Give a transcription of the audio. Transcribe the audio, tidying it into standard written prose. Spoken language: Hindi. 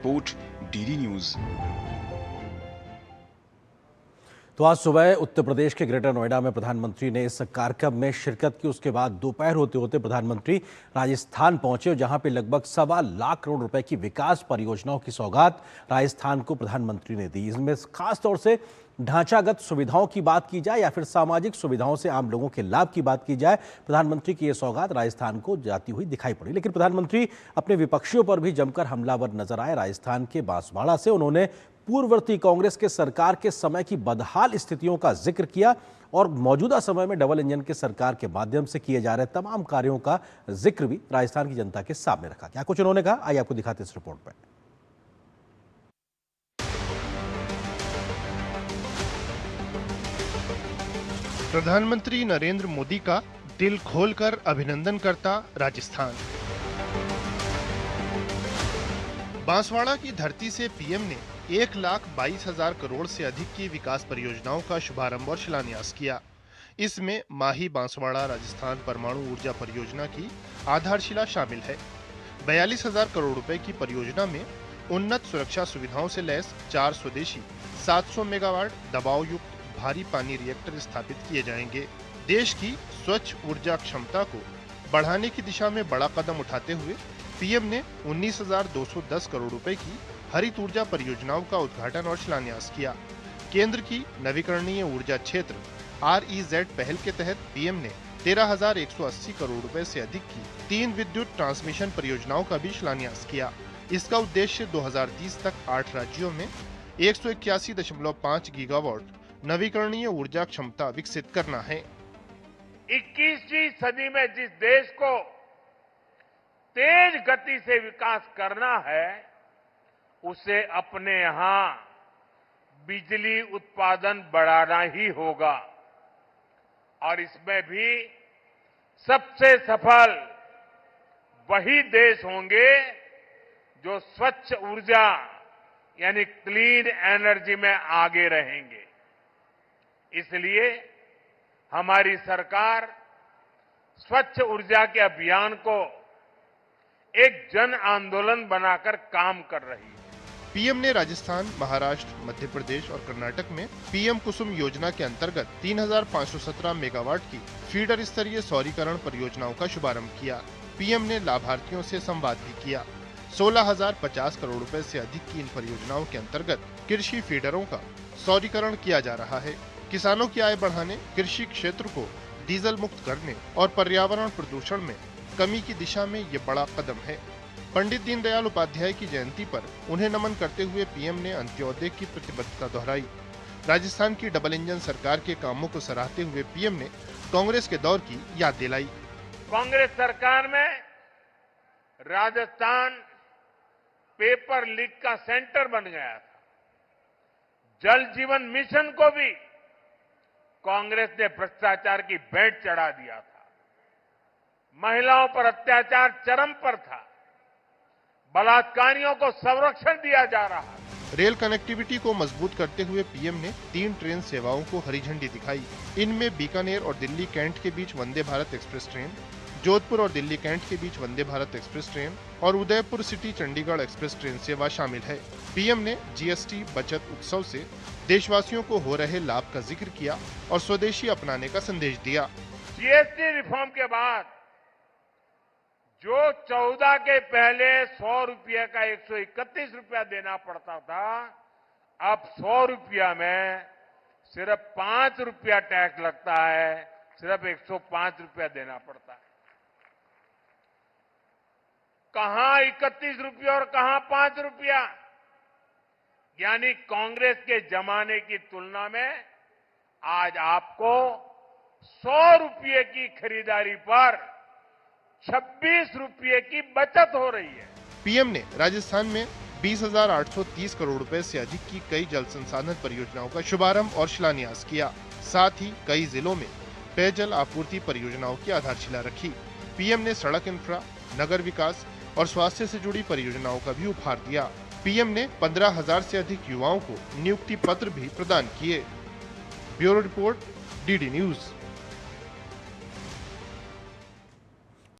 Report DD news. तो आज सुबह उत्तर प्रदेश के ग्रेटर नोएडा में प्रधानमंत्री ने इस कार्यक्रम में शिरकत की। उसके बाद दोपहर होते होते प्रधानमंत्री राजस्थान पहुंचे, जहां पे लगभग 1.25 लाख करोड़ रुपए की विकास परियोजनाओं की सौगात राजस्थान को प्रधानमंत्री ने दी। इसमें खास तौर से ढांचागत सुविधाओं की बात की जाए या फिर सामाजिक सुविधाओं से आम लोगों के लाभ की बात की जाए, प्रधानमंत्री की यह सौगात राजस्थान को जाती हुई दिखाई पड़ी। लेकिन प्रधानमंत्री अपने विपक्षियों पर भी जमकर हमलावर नजर आए। राजस्थान के बांसवाड़ा से उन्होंने पूर्ववर्ती कांग्रेस के सरकार के समय की बदहाल स्थितियों का जिक्र किया और मौजूदा समय में डबल इंजन के सरकार के माध्यम से किए जा रहे तमाम कार्यों का जिक्र भी राजस्थान की जनता के सामने रखा। क्या कुछ उन्होंने कहा, आइए आपको दिखाते इस रिपोर्ट में। प्रधानमंत्री नरेंद्र मोदी का दिल खोलकर अभिनंदन करता राजस्थान। बांसवाड़ा की धरती से पीएम ने 1,22,000 करोड़ से अधिक की विकास परियोजनाओं का शुभारंभ और शिलान्यास किया। इसमें माही बांसवाड़ा राजस्थान परमाणु ऊर्जा परियोजना की आधारशिला शामिल है। 42,000 करोड़ रुपए की परियोजना में उन्नत सुरक्षा सुविधाओं से लैस 4 स्वदेशी 700 मेगावाट दबाव युक्त भारी पानी रिएक्टर स्थापित किए जाएंगे। देश की स्वच्छ ऊर्जा क्षमता को बढ़ाने की दिशा में बड़ा कदम उठाते हुए पीएम ने 19,210 करोड़ रुपए की हरित ऊर्जा परियोजनाओं का उद्घाटन और शिलान्यास किया। केंद्र की नवीकरणीय ऊर्जा क्षेत्र REZ पहल के तहत पीएम ने 13,180 करोड़ रुपए से अधिक की 3 विद्युत ट्रांसमिशन परियोजनाओं का भी शिलान्यास किया। इसका उद्देश्य 2030 तक 8 राज्यों में 181.5 गीगावाट नवीकरणीय ऊर्जा क्षमता विकसित करना है। 21वीं सदी में जिस देश को तेज गति से विकास करना है, उसे अपने यहां बिजली उत्पादन बढ़ाना ही होगा और इसमें भी सबसे सफल वही देश होंगे जो स्वच्छ ऊर्जा यानी क्लीन एनर्जी में आगे रहेंगे। इसलिए हमारी सरकार स्वच्छ ऊर्जा के अभियान को एक जन आंदोलन बनाकर काम कर रही है। पीएम ने राजस्थान, महाराष्ट्र, मध्य प्रदेश और कर्नाटक में पीएम कुसुम योजना के अंतर्गत 3,517 मेगावाट की फीडर स्तरीय सौरीकरण परियोजनाओं का शुभारंभ किया। पीएम ने लाभार्थियों से संवाद भी किया। 16,050 करोड़ रुपए से अधिक की इन परियोजनाओं के अंतर्गत कृषि फीडरों का सौरीकरण किया जा रहा है। किसानों की आय बढ़ाने, कृषि क्षेत्र को डीजल मुक्त करने और पर्यावरण प्रदूषण में कमी की दिशा में ये बड़ा कदम है। पंडित दीनदयाल उपाध्याय की जयंती पर उन्हें नमन करते हुए पीएम ने अंत्योदय की प्रतिबद्धता दोहराई। राजस्थान की डबल इंजन सरकार के कामों को सराहते हुए पीएम ने कांग्रेस के दौर की याद दिलाई। कांग्रेस सरकार में राजस्थान पेपर लीक का सेंटर बन गया था। जल जीवन मिशन को भी कांग्रेस ने भ्रष्टाचार की भेंट चढ़ा दिया था। महिलाओं पर अत्याचार चरम पर था। बलात्कारियों को संरक्षण दिया जा रहा है। रेल कनेक्टिविटी को मजबूत करते हुए पीएम ने 3 ट्रेन सेवाओं को हरी झंडी दिखाई। इनमें बीकानेर और दिल्ली कैंट के बीच वंदे भारत एक्सप्रेस ट्रेन, जोधपुर और दिल्ली कैंट के बीच वंदे भारत एक्सप्रेस ट्रेन और Udaipur city Chandigarh express train सेवा शामिल है। पीएम ने जीएसटी बचत उत्सव से देशवासियों को हो रहे लाभ का जिक्र किया और स्वदेशी अपनाने का संदेश दिया। जीएसटी रिफॉर्म के बाद जो 14 के पहले 100 रुपये का 131 रुपया देना पड़ता था, अब 100 रुपया में सिर्फ 5 रुपया टैक्स लगता है, सिर्फ 105 रुपया देना पड़ता है। कहां 31 रुपया और कहां 5 रुपया, यानी कांग्रेस के जमाने की तुलना में आज आपको 100 रुपये की खरीदारी पर 26 रुपये की बचत हो रही है। पीएम ने राजस्थान में 20,830 करोड़ रुपए से अधिक की कई जल संसाधन परियोजनाओं का शुभारंभ और शिलान्यास किया। साथ ही कई जिलों में पेयजल आपूर्ति परियोजनाओं की आधारशिला रखी। पीएम ने सड़क इंफ्रा, नगर विकास और स्वास्थ्य से जुड़ी परियोजनाओं का भी उपहार दिया। पीएम ने 15,000 से अधिक युवाओं को नियुक्ति पत्र भी प्रदान किए। Bureau report, DD news.